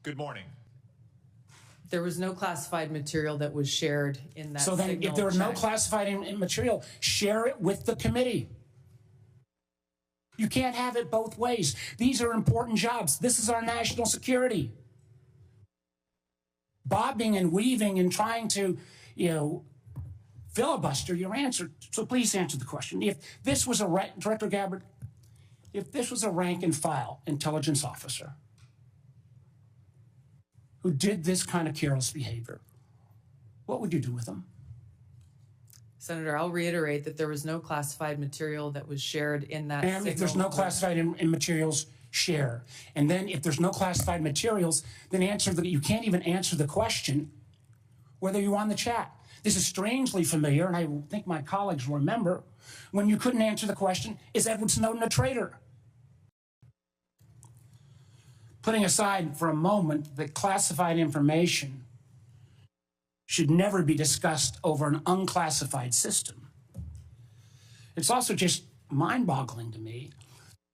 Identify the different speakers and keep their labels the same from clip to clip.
Speaker 1: Good morning.
Speaker 2: There was no classified material that was shared in that
Speaker 3: So then if there was no classified material, share it with the committee. You can't have it both ways. These are important jobs. This is our national security. Bobbing and weaving and trying to, filibuster your answer. So please answer the question. If this was Director Gabbard, if this was a rank and file intelligence officer who did this kind of careless behavior, what would you do with them?
Speaker 2: Senator, I'll reiterate that there was no classified material that was shared in that signal.
Speaker 3: If there's no classified in materials, share. And then if there's no classified materials, then you can't even answer the question whether you're on the chat. This is strangely familiar, and I think my colleagues will remember, when you couldn't answer the question, is Edward Snowden a traitor? Putting aside for a moment that classified information should never be discussed over an unclassified system. It's also just mind-boggling to me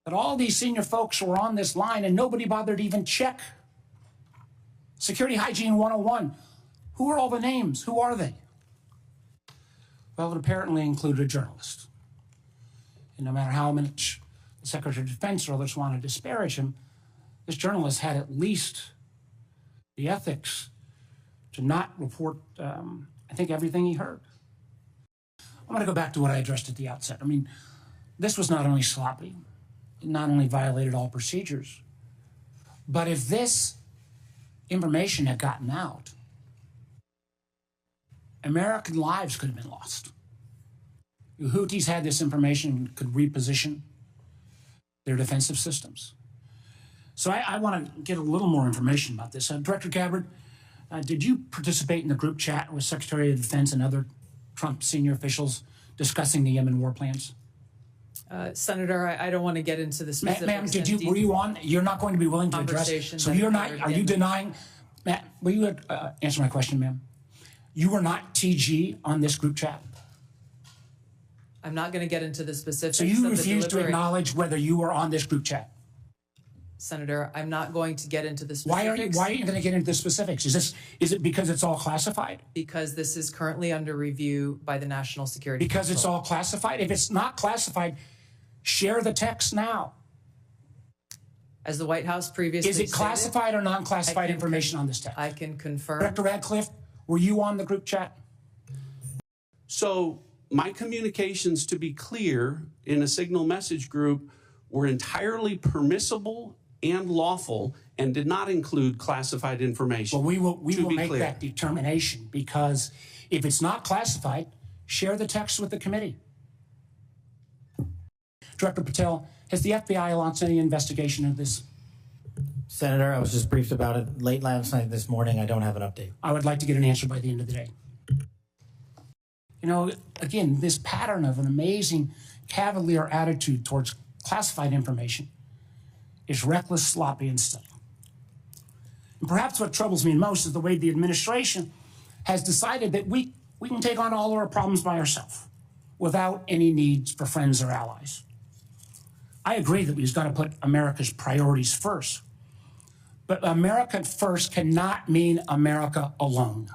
Speaker 3: that all these senior folks were on this line and nobody bothered to even check. Security Hygiene 101. Who are all the names? Who are they? Well, it apparently included a journalist. And no matter how much the Secretary of Defense or others want to disparage him, this journalist had at least the ethics to not report, I think, everything he heard. I'm going to go back to what I addressed at the outset. I mean, this was not only sloppy, it not only violated all procedures, but if this information had gotten out, American lives could have been lost. The Houthis had this information and could reposition their defensive systems. So I want to get a little more information about this. Director Gabbard, did you participate in the group chat with Secretary of Defense and other Trump senior officials discussing the Yemen war plans?
Speaker 2: Senator, I don't want to get into the specifics.
Speaker 3: Ma'am, were you on? You're not going to be willing to address. So you're not, are you denying? Matt, will you answer my question, ma'am? You were not TG on this group chat?
Speaker 2: I'm not going to get into the specifics.
Speaker 3: So you refuse to acknowledge whether you were on this group chat?
Speaker 2: Senator, I'm not going to get into the specifics.
Speaker 3: Why are you going to get into the specifics? Is it because it's all classified?
Speaker 2: Because this is currently under review by the National Security Council.
Speaker 3: Because it's all classified? If it's not classified, share the text now.
Speaker 2: As the White House previously
Speaker 3: stated, is it classified or non-classified information on this text?
Speaker 2: I can confirm.
Speaker 3: Director Radcliffe, were you on the group chat?
Speaker 4: So my communications, to be clear, in a signal message group were entirely permissible and lawful and did not include classified information.
Speaker 3: Well, we will make that determination, because if it's not classified, share the text with the committee. Director Patel, has the FBI launched any investigation of this?
Speaker 5: Senator, I was just briefed about it late last night, this morning. I don't have an update.
Speaker 3: I would like to get an answer by the end of the day. Again, this pattern of an amazing cavalier attitude towards classified information is reckless, sloppy, and silly. And perhaps what troubles me most is the way the administration has decided that we can take on all of our problems by ourselves without any needs for friends or allies. I agree that we've got to put America's priorities first, but America first cannot mean America alone.